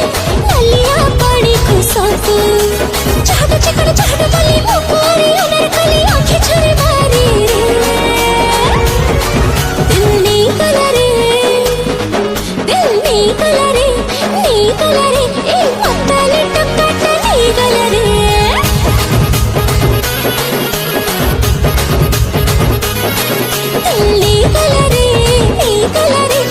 नलिया पानी को साथ चाहत चिकड़ चाहत गली मुखारी अनर कली आंखें छरे मारी दिल नी कलरे ए मत्तले टक्कट नी कलरे नी कलरे